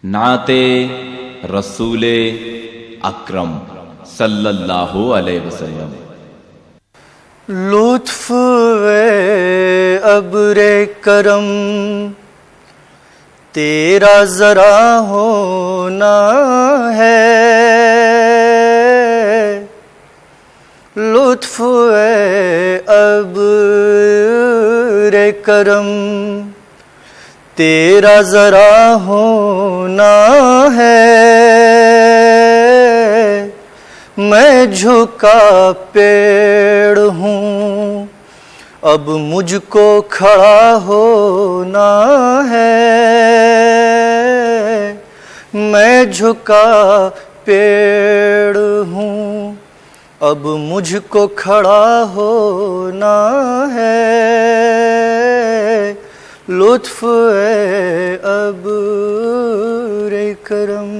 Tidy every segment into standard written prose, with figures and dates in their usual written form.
نعت رسول اکرم صلی اللہ علیہ وسلم۔ لطف ابر کرم تیرا ذرا ہونا ہے، لطف ابر کرم تیرا ذرا ہونا ہے، میں جھکا پیڑ ہوں اب مجھ کو کھڑا ہونا ہے، میں جھکا پیڑ ہوں اب مجھ کو کھڑا ہونا ہے، لطف ابر کرم۔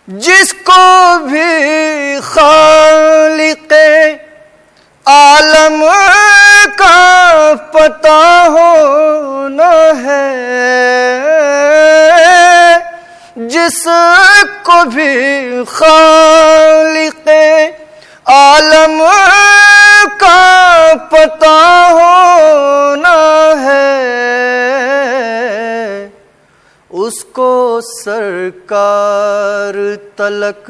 جس کو بھی خالق عالم کا پتہ ہونا ہے، جس کو بھی خالق عالم کا پتہ ہونا ہے، اس کو سرکار تلک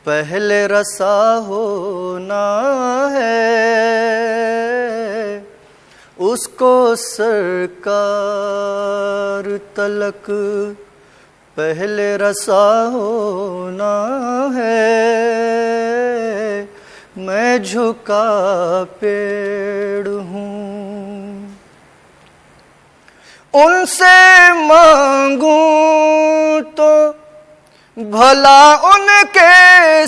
پہلے رسا ہونا ہے، اس کو سرکار تلک پہلے رسا ہونا ہے، میں جھکا پیڑ ہوں، ان سے مانگوں تو بھلا ان کے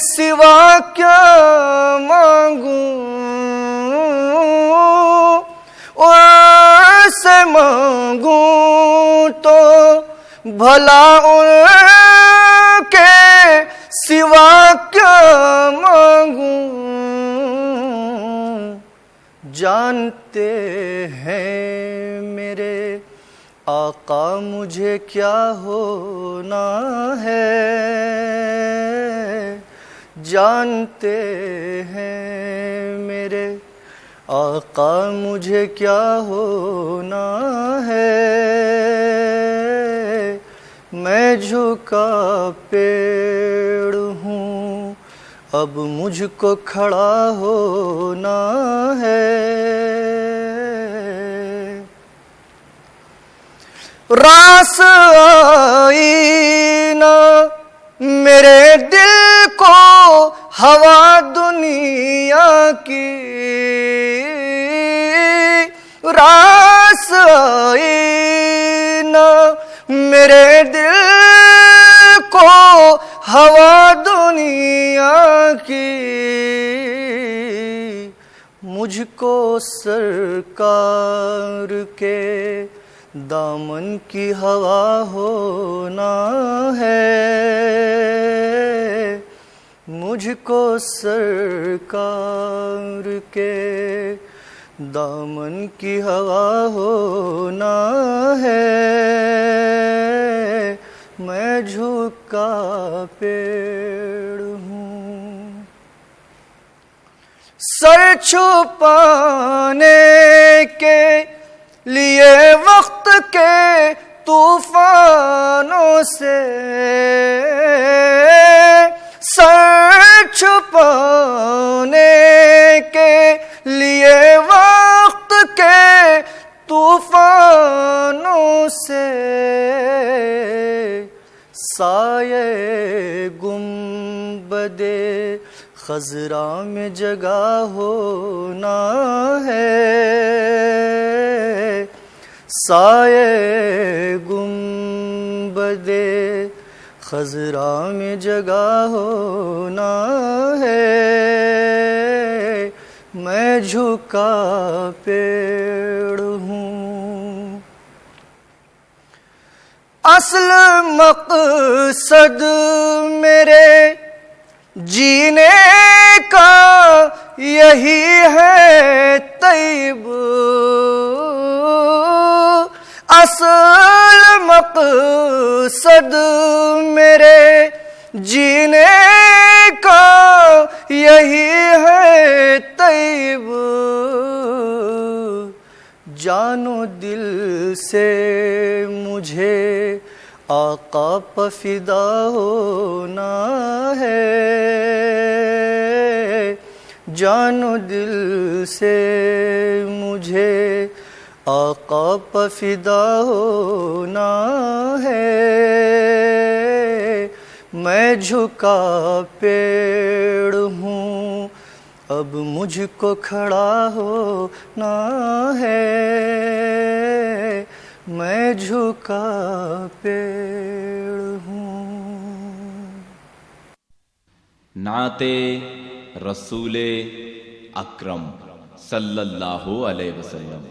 سوا کیا مانگوں، ان سے مانگوں تو بھلا ان کے سوا کیا مانگوں، جانتے ہیں میرے آقا مجھے کیا ہونا ہے، جانتے ہیں میرے آقا مجھے کیا ہونا ہے، میں جھکا پیڑ ہوں اب مجھ کو کھڑا ہونا ہے، راس آئی نا میرے دل کو ہوا دنیا کی، راس آئی نا میرے دل کو ہوا دنیا کی، مجھ کو سرکار کے دامن کی ہوا ہونا ہے، مجھ کو سرکار کے دامن کی ہوا ہونا ہے، میں جھکا پیڑ ہوں، سر چھپانے کے لیے وقت کے طوفانوں سے، سر چھپانے کے لیے وقت کے طوفانوں سے، سایہ گنبد خضرا میں جگہ ہونا ہے، سایہ گنبد خضرا میں جگہ ہونا ہے، میں جھکا پیڑ ہوں، اصل مقصد میرے جینے کا یہی ہے طیب، اصل مقصد میرے جینے کا یہی ہے طیب، جان و دل سے مجھے آقا پہ فدا ہونا ہے، جان و دل سے مجھے آقا پہ فدا ہونا ہے، میں جھکا پیڑ ہوں اب مجھ کو کھڑا ہونا ہے، میں جھکا پیڑ ہوں۔ نعت رسول اکرم صلی اللہ علیہ وسلم۔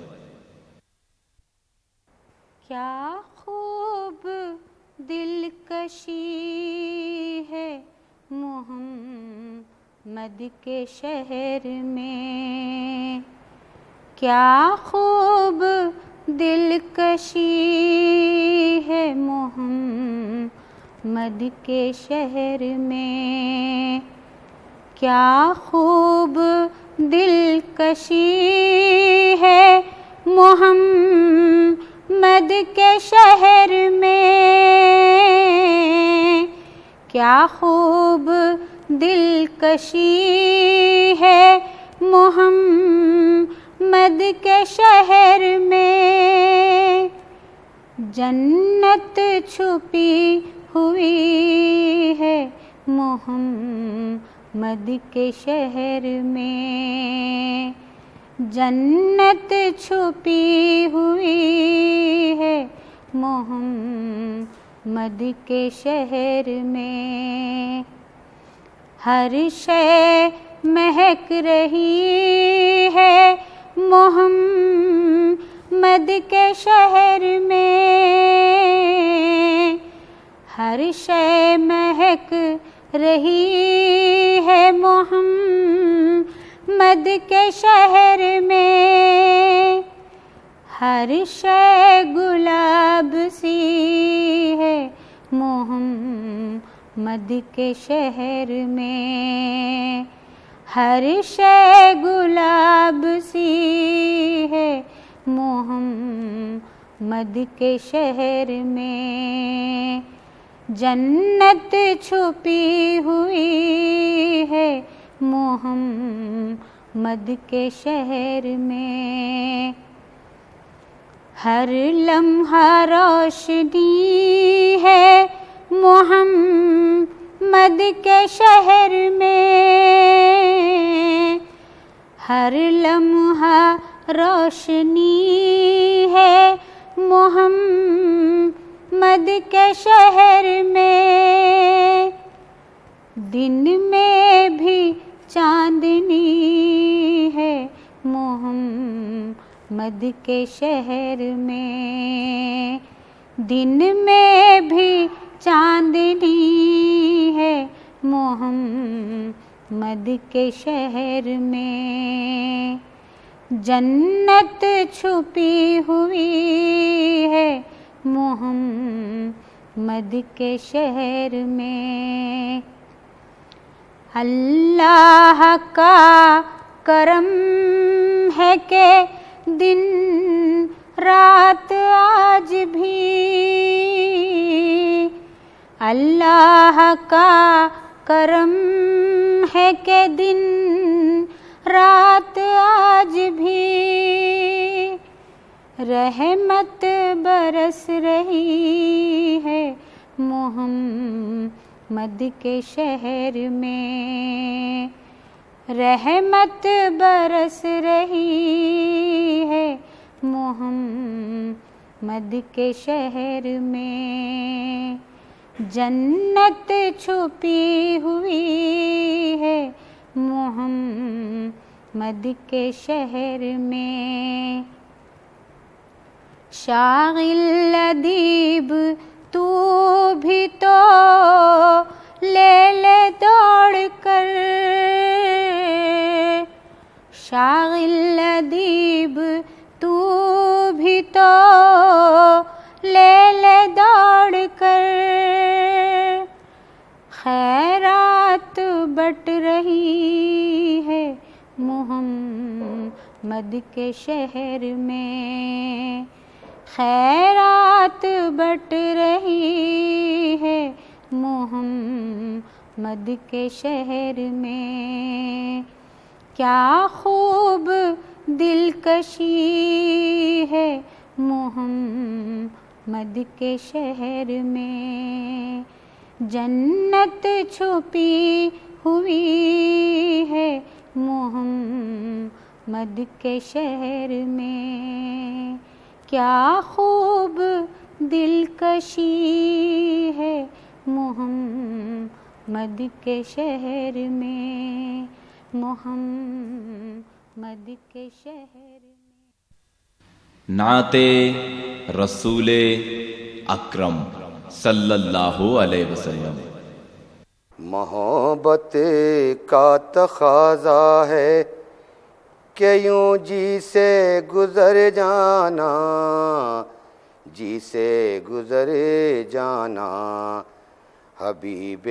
کیا خوب دلکشی ہے محمد کے شہر میں، کیا خوب دلکشی ہے محمد کے شہر میں، کیا خوب دلکشی ہے محمد کے شہر میں، کیا خوب دلکشی ہے محمد کے شہر میں، جنت چھپی ہوئی ہے محمد کے شہر میں، جنت چھپی ہوئی ہے محمد کے شہر میں، ہر شے مہک رہی ہے محمد کے شہر میں، ہر شے مہک رہی ہے محمد کے شہر میں، ہر شے گلاب سی ہے محمد کے شہر میں، ہر شے گلاب سی ہے محمد کے شہر میں، جنت چھپی ہوئی ہے محمد کے شہر میں، ہر لمحہ روشنی ہے محمد کے شہر میں، ہر لمحہ روشنی ہے محمد کے شہر میں، دن میں بھی چاندنی ہے محمد کے شہر میں، دن میں بھی چاندنی ہے محمد کے شہر میں، جنت چھپی ہوئی ہے محمد کے شہر میں، اللہ کا کرم ہے کہ دن رات آج بھی، اللہ کا کرم ہے کہ دن رات آج بھی، رحمت برس رہی ہے محمد کے شہر میں، رحمت برس رہی ہے محمد کے شہر میں، جنت چھپی ہوئی ہے محمد کے شہر میں، شاغل ادیب تو بھی تو لے لے دوڑ کر، شاغل ادیب تو بھی تو محمد کے شہر میں خیرات بٹ رہی ہے محمد کے شہر میں کیا خوب دلکشی ہے محمد کے شہر میں جنت چھپی ہوئی ہے محمد کے شہر میں کیا خوب دلکشی ہے محمد کے شہر میں محمد کے شہر میں نعت رسول اکرم صلی اللہ علیہ وسلم۔ محبت کا تقاضا ہے کہ یوں جی سے گزر جانا، جی سے گزر جانا، حبیب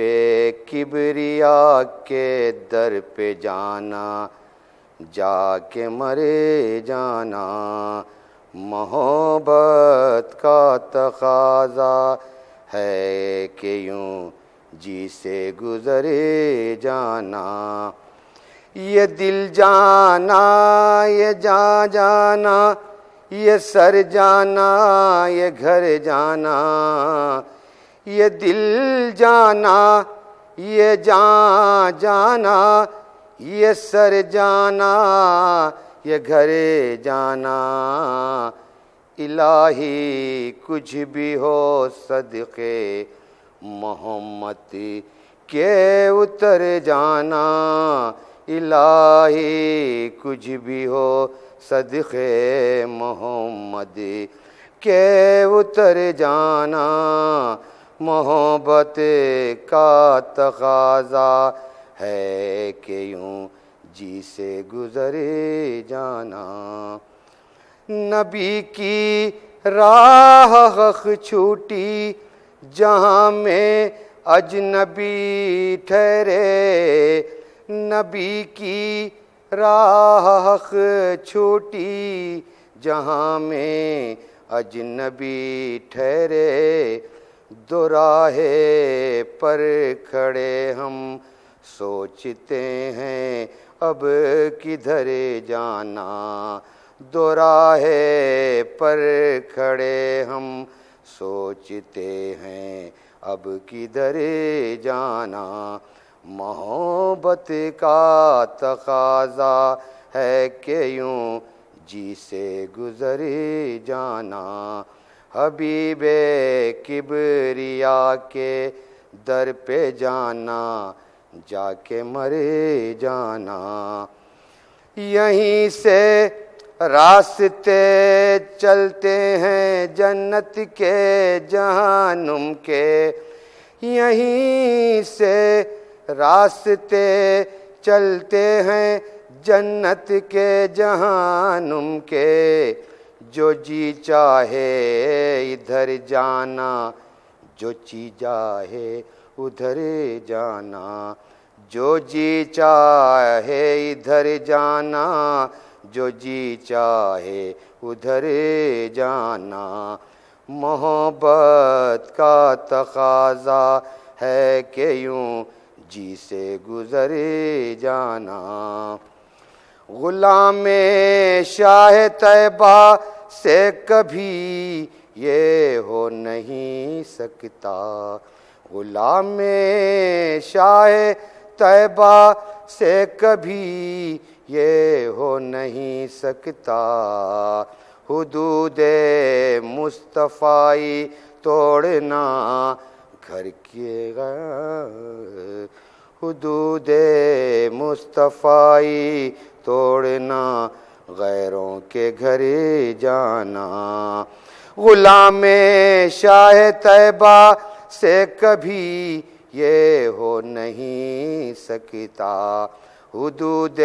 کبریا کے در پہ جانا، جا کے مرے جانا۔ محبت کا تقاضا ہے کہ یوں جی سے گزرے جانا، یہ دل جانا، یہ جان جانا، یہ سر جانا، یہ گھر جانا، یہ دل جانا، یہ جان جانا، یہ سر جانا، یہ گھر جانا، الہی کچھ بھی ہو صدقے محمد کے اتر جانا، الہی کچھ بھی ہو صدقے محمد کے اتر جانا۔ محبت کا تقاضا ہے کہ یوں جی سے گزرے جانا، نبی کی راہ حق چھوٹی جہاں میں اجنبی ٹھہرے، نبی کی راہ حق چھوٹی جہاں میں اجنبی ٹھہرے، دو راہے پر کھڑے ہم سوچتے ہیں اب کدھر جانا، دو راہے پر کھڑے ہم سوچتے ہیں اب کدھر جانا۔ محبت کا تقاضا ہے کہ یوں جی سے گزرے جانا، حبیب کبریا کے در پہ جانا، جا کے مرے جانا۔ یہیں سے راستے چلتے ہیں جنت کے جہنم کے، یہیں سے راستے چلتے ہیں جنت کے جہنم کے، جو جی چاہے ادھر جانا، جو جی چاہے ادھر جانا، جو جی چاہے ادھر جانا، جو جی چاہے ادھر جانا۔ محبت کا تقاضا ہے کہ یوں جی سے گزرے جانا، غلام شاہ طیبہ سے کبھی یہ ہو نہیں سکتا، غلام شاہ طیبہ سے کبھی یہ ہو نہیں سکتا، حدود مصطفی توڑنا گھر کے حدود مصطفی توڑنا غیروں کے گھر جانا، غلام شاہ طیبہ سے کبھی یہ ہو نہیں سکتا، حدود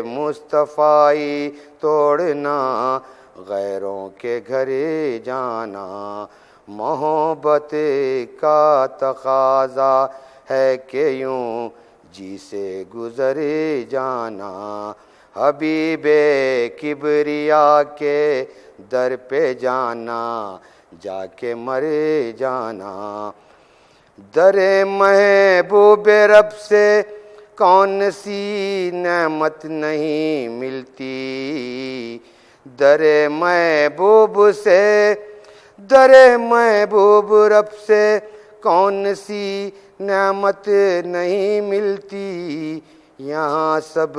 مصطفی توڑنا غیروں کے گھر جانا۔ محبت کا تقاضا ہے کہ یوں جی سے گزرے جانا، حبیب کبریا کے در پہ جانا جا کے مر جانا. در محبوب رب سے کون سی نعمت نہیں ملتی. در محبوب سے در محبوب رب سے کون سی نعمت نہیں ملتی. یہاں سب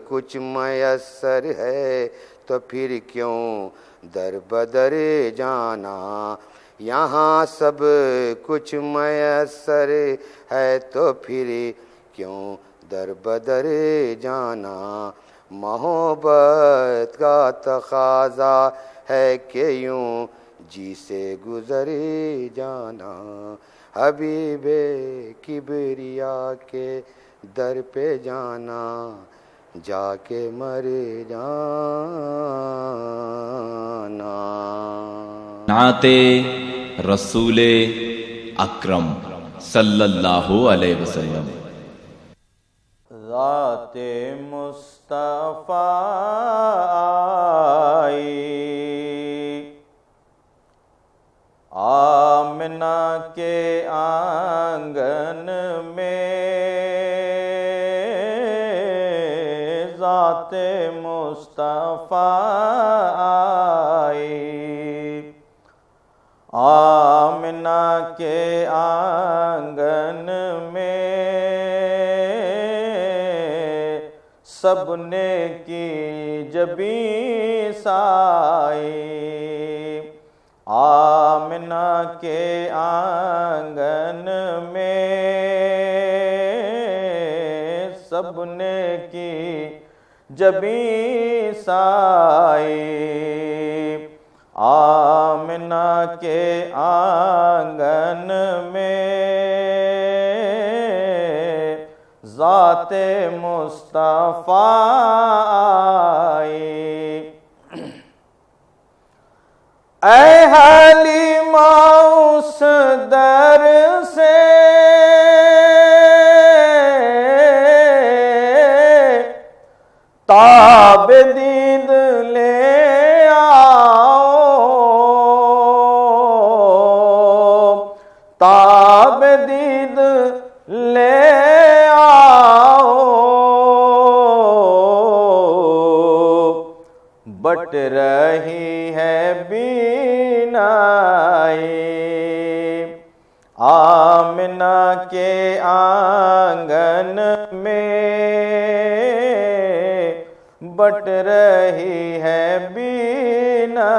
کچھ میسر ہے تو پھر کیوں در بدر جانا. یہاں سب کچھ میسر ہے تو پھر کیوں در بدر جانا. محبت کا تقاضا ہے کہ یوں جی سے گزر جانا. حبیب کبریا کے در پہ جانا جا کے مر جانا. نعت رسول اکرم صلی اللہ علیہ وسلم. ذات مصطفیٰ آئی آمنہ کے آنگن میں. ذات مصطفیٰ آئی آمنہ کے آنگن میں. سب نے کی جبیں سائی. آمنہ کے آنگن میں سب نے کی جبیں سائی. آمنہ کے آنگن میں ذات مصطفیٰ آئی. اے حلیمہ اس در سے تاب دید لے آؤ. تاب دید لے بٹ رہی ہے بینائی. آمنہ کے آنگن میں بٹ رہی ہے بینائی.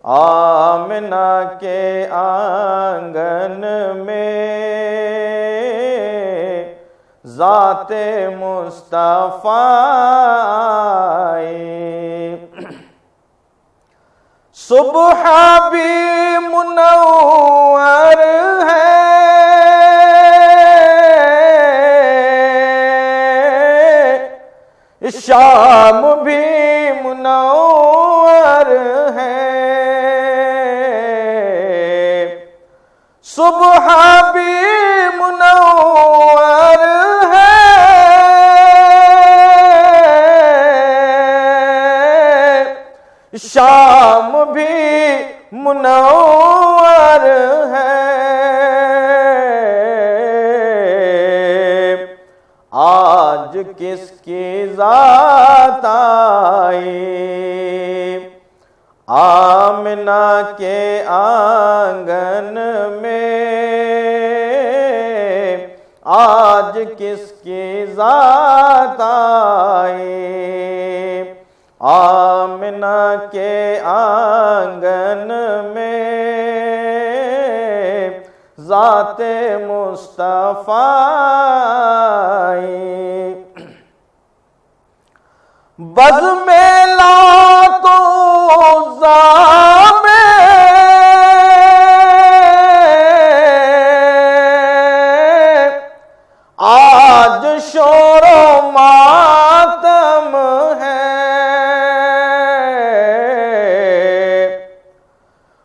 آمنہ کے آنگن میں ذات مصطفیٰ آئی. صبح بھی منور ہے شام بھی منور ہے. صبح بھی منور شام بھی منور ہے. آج کس کی ذات آئی. آمنہ کے آنگن میں آج کس کی ذات آئی. آمنہ کے آنگن میں ذات مصطفیٰ آئی. بزم لات و عزیٰ میں آج شور و ماتم ہے.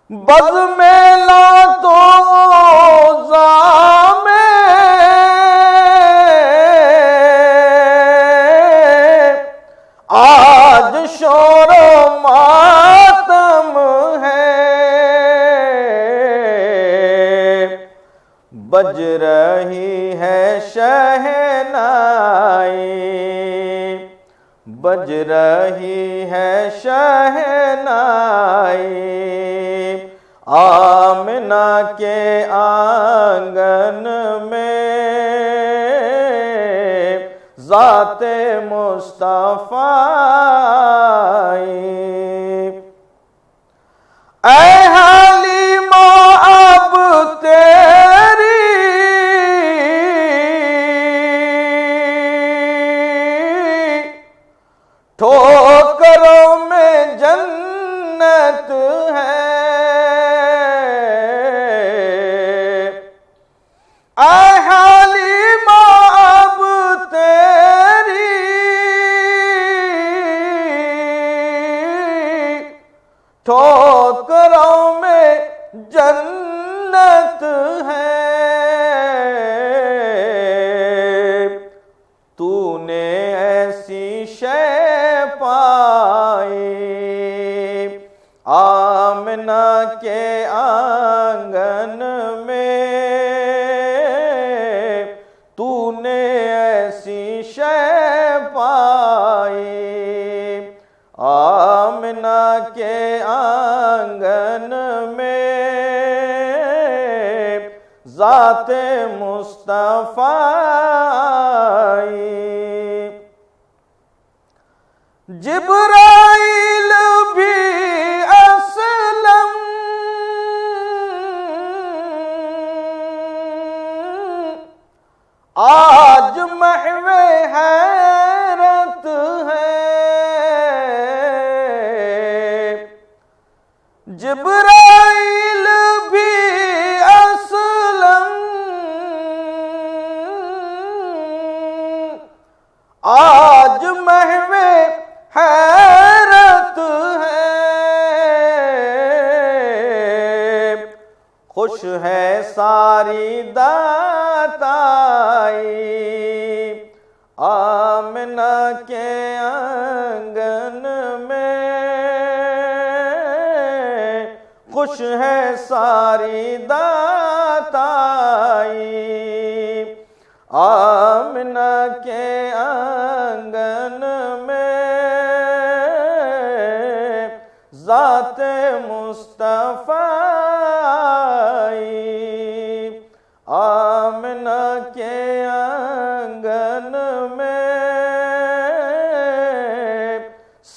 بزم لات و عزیٰ میں آج شور و ماتم ہے، بج رہی ہے شہنائی، بج رہی ہے شہنائی، آمنہ کے آنگن میں ذات مصطفیٰ آئی۔ اے حلیمہ اب تیری ٹھوکروں میں جنت ہے، اے حلیمہ اب تیری ٹھوکروں میں جنت ہے، تو نے ایسی شے پائی آمنہ کے آنگن میں، تو نے ایسی شے پائی آمنہ کے آنگن میں ذات مصطفیٰ آئی۔ جبرائیل بھی اسلم آج محو حیرت ہے، جبرائیل بھی اسلم آج محو حیرت ہے، خوش ہے ساری داتائی آمنہ کے آنگن میں، خوش ہے ساری داتائی آمنہ کے آنگن میں ذات مصطفیٰ آئی، آمنہ کے آنگن میں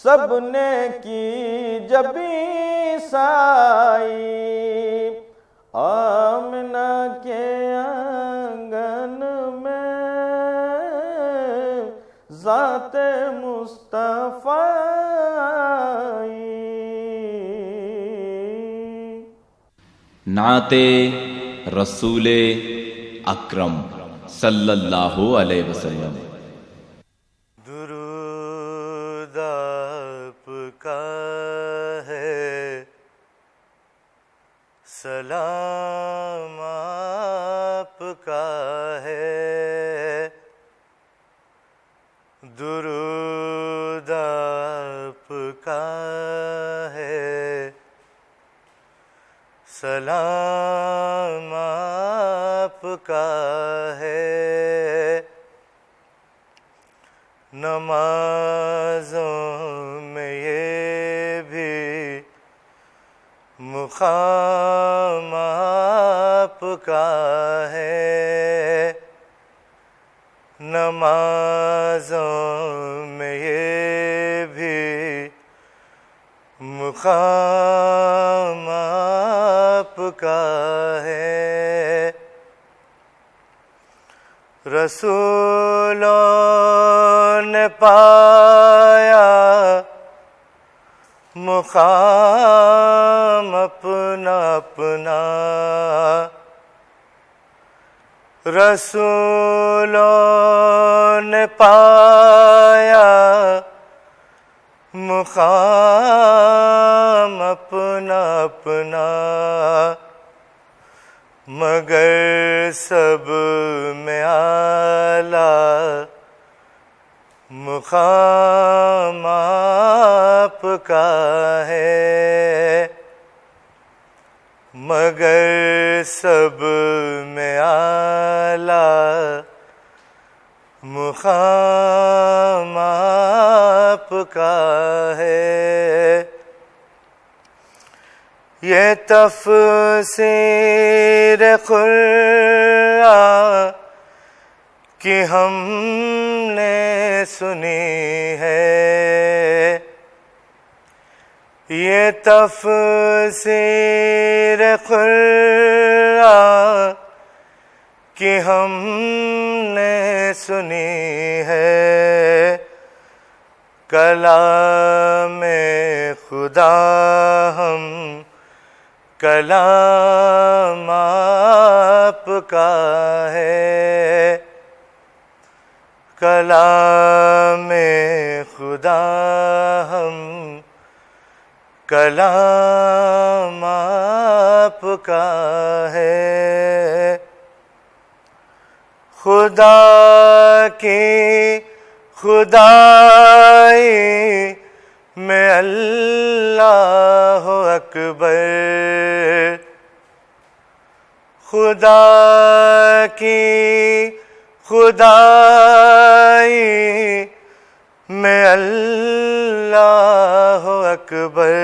سب نے کی جبیں سائی، آمنہ کے آنگن میں ذات مصطفیٰ آئی۔ نعت رسول اکرم صلی اللہ علیہ وسلم۔ درود آپ کا ہے، سلام آپ کا ہے، درود آپ کا ہے، سلام آپ کا ہے، نمازوں میں یہ بھی مقام آپ کا ہے، نمازوں میں یہ بھی مقام آپ کا ہے، رسولوں نے پایا مقام اپنا اپنا، رسولوں نے پایا مقام اپنا اپنا، مگر سب میں اعلیٰ مقام آپ کا ہے، مگر سب میں اعلیٰ مقام آپ کا ہے۔ یہ تفسیر قرآن کہ ہم نے سنی ہے، یہ تفسیر قرآن کہ ہم نے سنی ہے، کلام خدا ہم کلام آپ کا ہے، کلام خدا ہم کلام آپ کا ہے۔ خدا کی خدائی میں اللہ اکبر، خدا کی خدائی میں اللہ اکبر،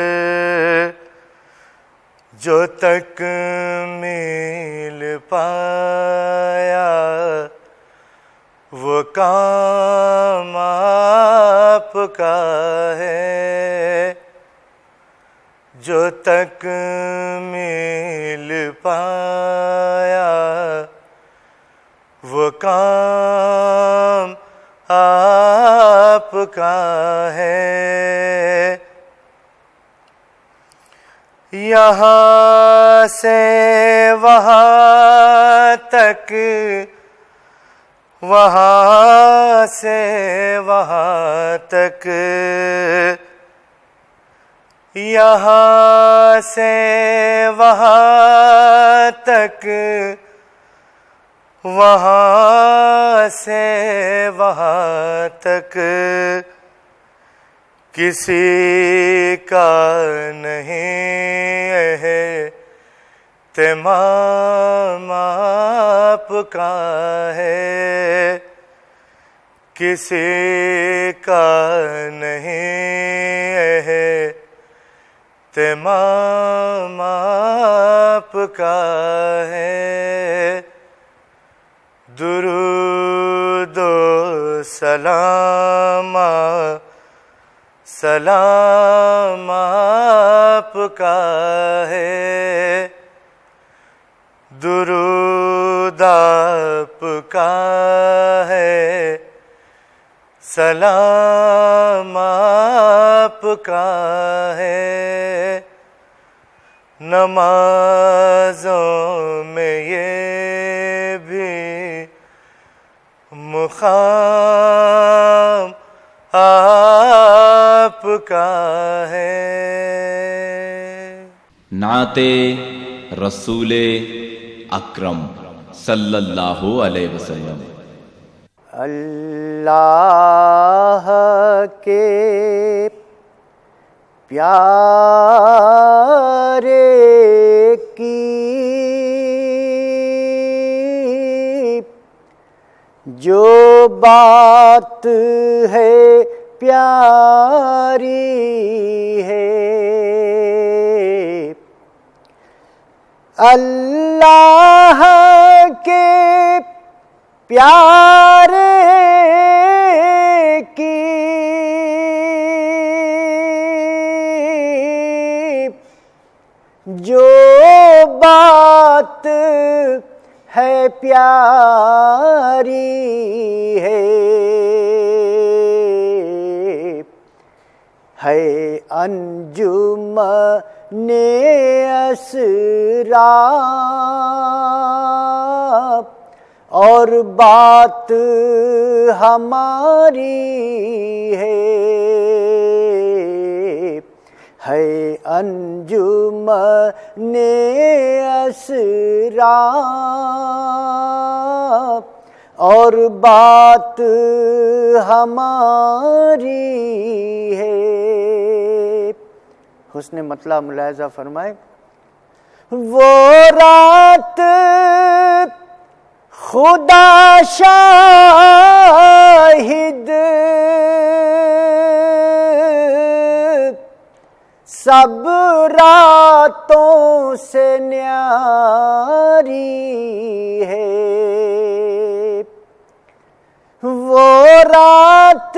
جو تکمیل پایا وہ کام آپ کا ہے، جو تکمیل پایا وہ کام آپ کا ہے۔ یہاں سے وہاں تک، وہاں سے وہاں تک، یہاں سے وہاں تک، وہاں سے وہاں تک، کسی کا نہیں ہے تمام آپ کا ہے، کسی کا نہیں ہے تمام آپ کا ہے۔ درود و سلام سلام آپ کا ہے، درود آپ کا ہے، سلام آپ کا ہے۔ نمازوں میں یہ بھی مقام آپ کا ہے۔ نعت رسول اکرم صلی اللہ علیہ وسلم۔ اللہ کے پیارے کی جو بات ہے پیاری ہے، اللہ کے پیارے کی جو بات ہے پیاری ہے انجمن اسرار اور بات ہماری ہے انجمن اسرار اور بات ہماری ہے. حسن مطلع ملاحظہ فرمائے. وہ رات خدا شاہد سب راتوں سے نیاری ہے. وہ رات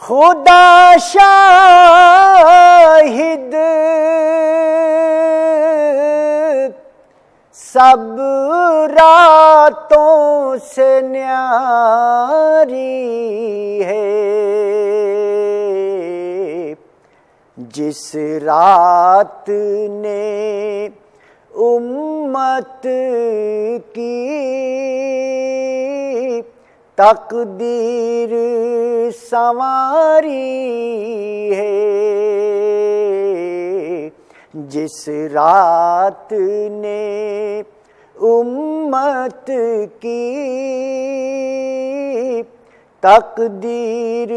خدا شاہد سب راتوں سے نیاری ہے. جس رات نے امت کی تقدیر سنواری ہے. جس رات نے امت کی تقدیر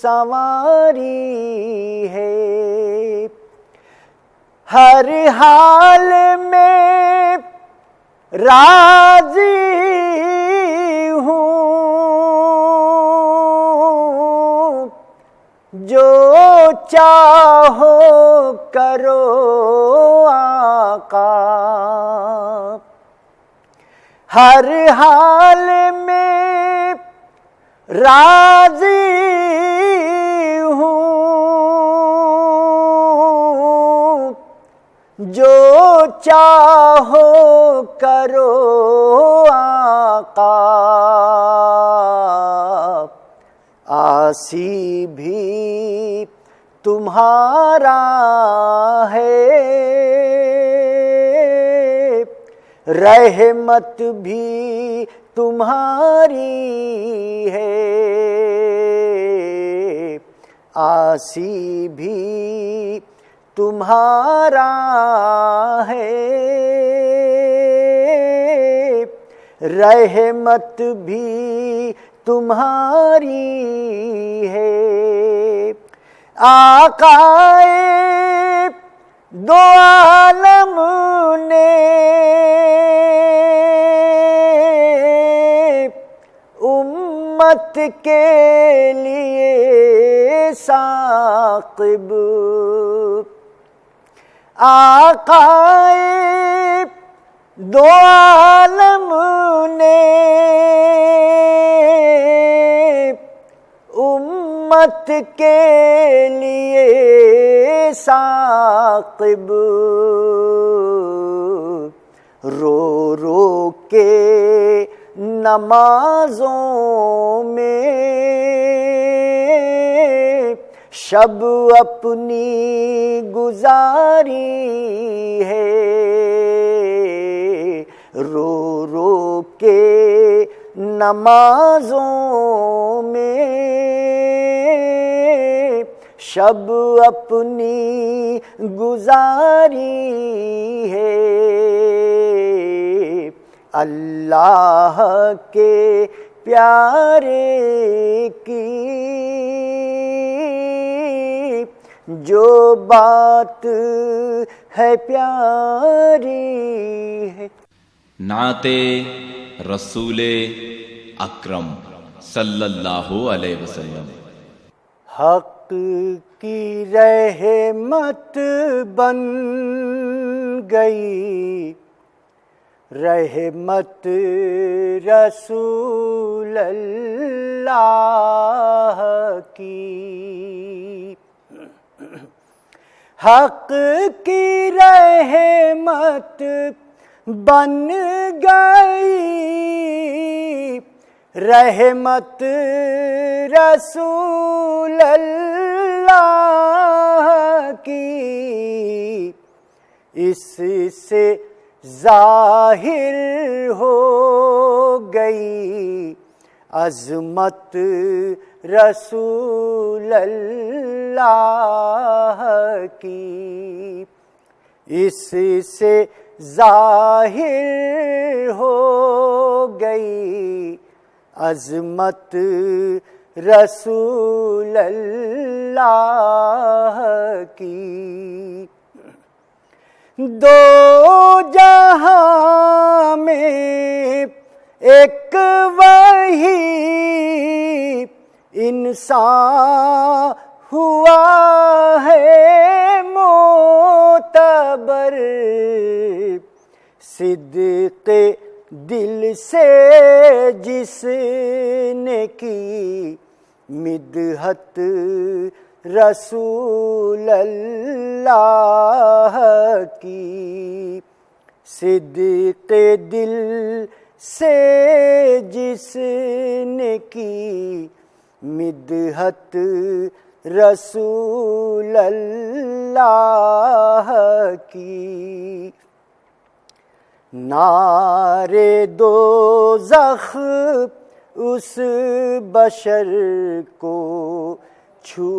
سنواری ہے. ہر حال میں راضی ہوں جو چاہو کرو آقا. ہر حال میں راضی ہوں جو چاہو کرو آقا. آسی بھی تمہارا ہے رحمت بھی تمہاری ہے. آسی بھی تمہارا ہے رحمت بھی تمہاری ہے. آقائے دو عالم نے امت کے لیے ثاقب. آقائے دو عالم نے امت کے لیے ثاقب. رو رو کے نمازوں میں شب اپنی گزاری ہے. رو رو کے نمازوں میں شب اپنی گزاری ہے. اللہ کے پیارے کی جو بات ہے پیاری ہے. نعت رسول اکرم صلی اللہ علیہ وسلم. حق کی رحمت بن گئی رحمت رسول اللہ کی. حق کی رحمت بن گئی رحمت رسول اللہ کی. اس سے ظاہر ہو گئی عظمت رسول اللہ کی. اس سے ظاہر ہو گئی عظمت رسول اللہ کی. دو جہاں میں ایک وہی انسان ہوا ہے معتبر. صدق دل سے جس نے کی مدحت رسول اللہ کی. صدق دل سے جس نے کی مدحت رسول اللہ کی. نعرے دوزخ اس بشر کو چھو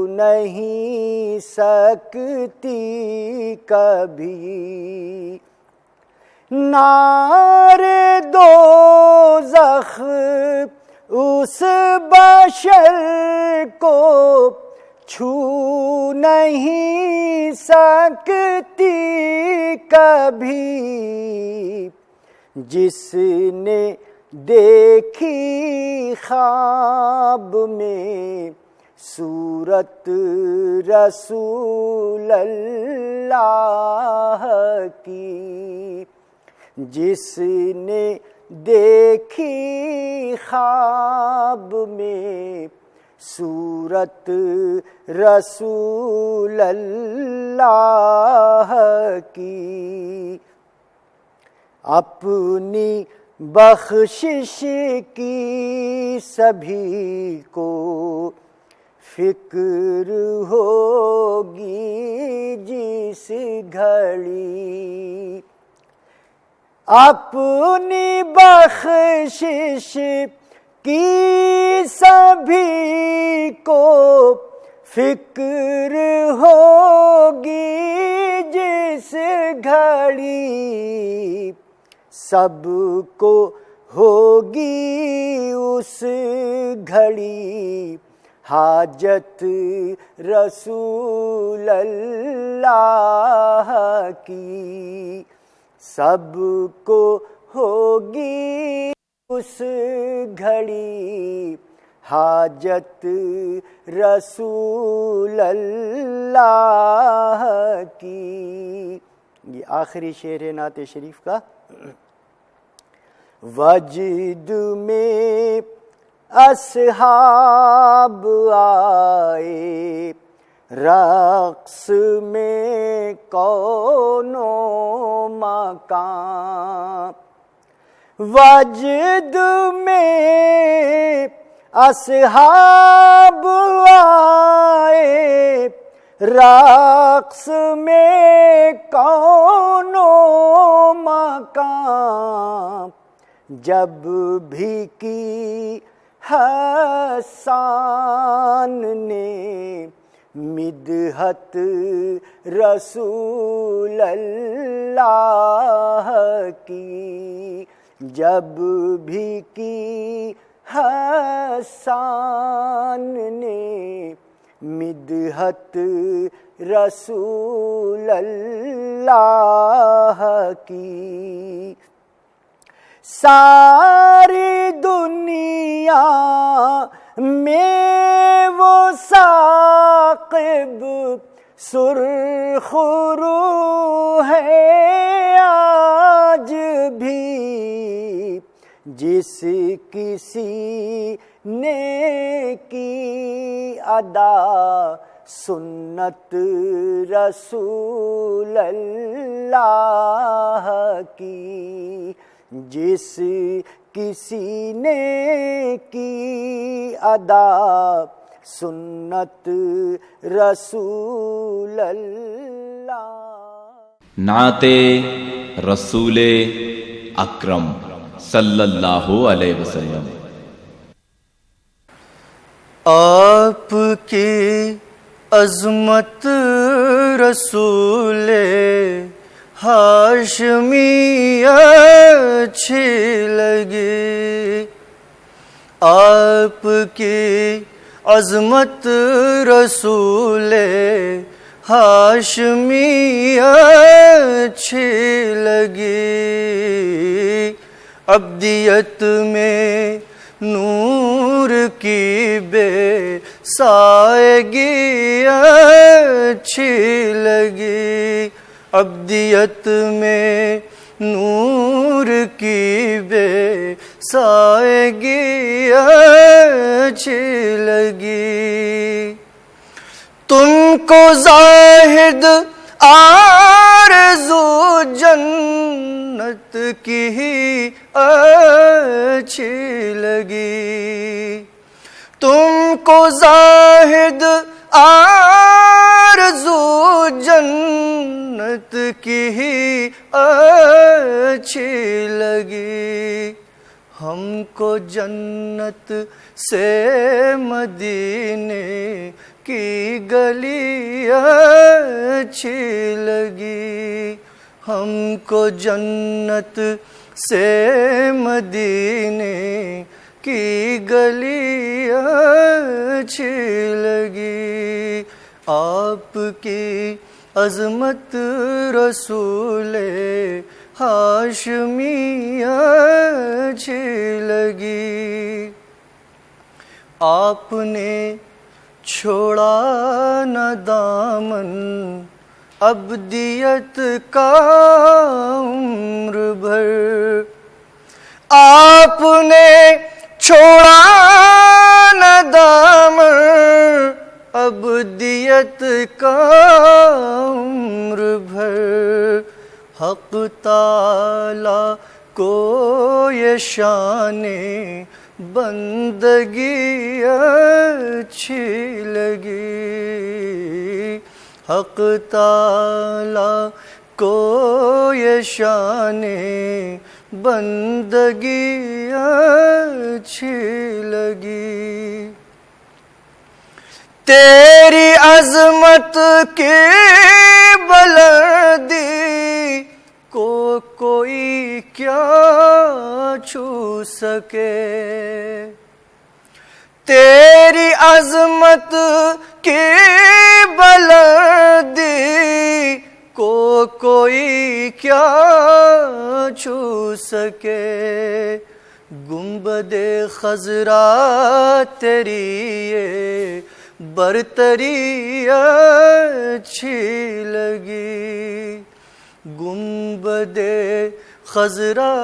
نہیں سکتی کبھی. نعرے دوزخ اس بشر کو چھو نہیں سکتی کبھی. جس نے دیکھی خواب میں صورت رسول اللہ کی. جس نے دیکھی خواب میں صورت رسول اللہ کی. اپنی بخشش کی سبھی کو فکر ہوگی جس گھڑی. اپنی بخشش کی سبھی کو فکر ہوگی جس گھڑی. سب کو ہوگی اس گھڑی حاجت رسول اللہ کی. سب کو ہوگی اس گھڑی حاجت رسول اللہ کی. یہ آخری شعر ہے نعت شریف کا. وجد میں اصحاب آئے رقص میں کون و مکان. وجد میں اصحاب آئے رقص میں کون و مکان. جب بھی کی حسان نے مدحت رسول اللہ کی. جب بھی کی حسان نے مدحت رسول اللہ کی. ساری دنیا میں وہ ثاقب سرخ رو ہے آج بھی. جس کسی نے کی ادا سنت رسول اللہ کی. جس کسی نے کی ادا سنت رسول اللہ. نعت رسول اکرم صلی اللہ علیہ وسلم. آپ کی عظمت رسول ہاشمی اچھی لگی، آپ کی عظمت رسول ہاشمی اچھی لگی، ابدیت میں نور کی بے سائگی اچھی لگی، ابدیت میں نور کی بے سائگی اچھی لگی، تم کو زاہد آرزو جنت کی ہی اچھی لگی، تم کو زاہد آرزو جنت کی ہی اچھی لگی، ہم کو جنت سے مدینے کی گلی اچھی لگی، ہم کو جنت سے مدینے کی گلی اچھی لگی، آپ کی عظمت رسول ہاشمی اچھی لگی، آپ نے چھوڑا نہ دامن ابدیت کا عمر بھر، آپ نے چھوڑا نہ دامن ابدیت کا عمر بھر، حق تعالی کو یہ شان بندگی اچھی لگی، حق تعالی کو یہ شان بندگی اچھی لگی، تیری عظمت کی بلندی کو کوئی کیا چھو سکے، تیری عظمت کی بلندی کو کوئی کیا چھو سکے، گنبد خضرا تیری یہ برتری اچھی لگی، گنبد خضرا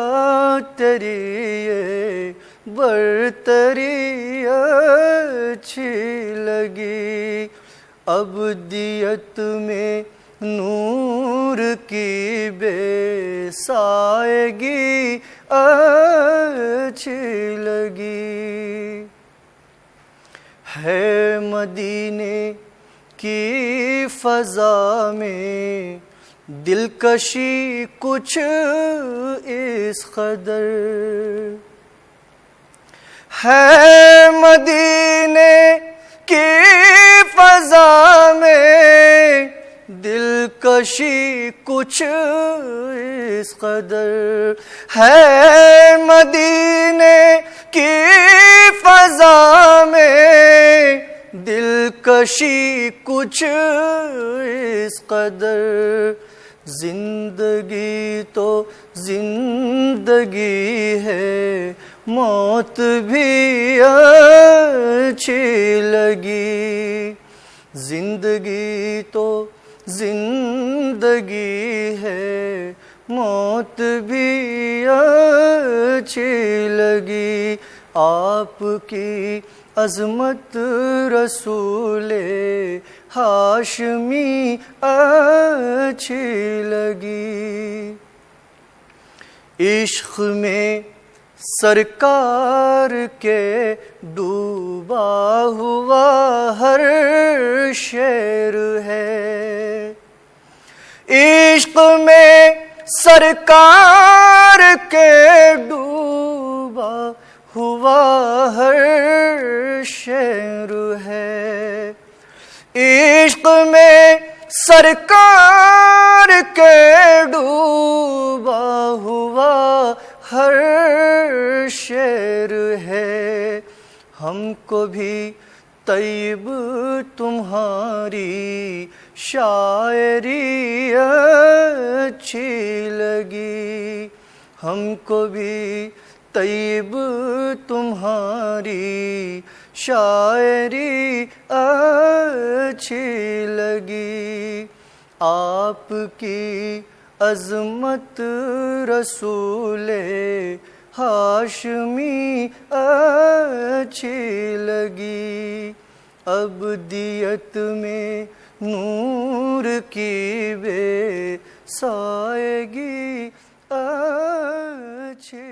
تیری یہ برتری اچھی لگی، ابدیت میں نور کی بے سائگی اچھی لگی، ہے مدینے کی فضا میں دلکشی کچھ اس قدر، ہے مدینے کی فضا میں دلکشی کچھ اس قدر، ہے مدینے کی فضا میں دلکشی کچھ اس قدر، زندگی تو زندگی ہے موت بھی اچھی لگی، زندگی تو زندگی ہے موت بھی اچھی لگی، آپ کی عظمت رسول ہاشمی اچھی لگی، عشق میں سرکار کے ڈوبا ہوا ہر شعر ہے، عشق میں سرکار کے ڈوبا ہوا ہر شعر ہے، عشق میں سرکار کے ڈوبا ہوا ہر شعر ہے، ہم کو بھی طیب تمہاری شاعری اچھی لگی، ہم کو بھی طیب تمہاری شاعری اچھی لگی، آپ کی عظمت رسول ہاشمی اچھی لگی، ابدیت میں نور کی بے سائگی اچھی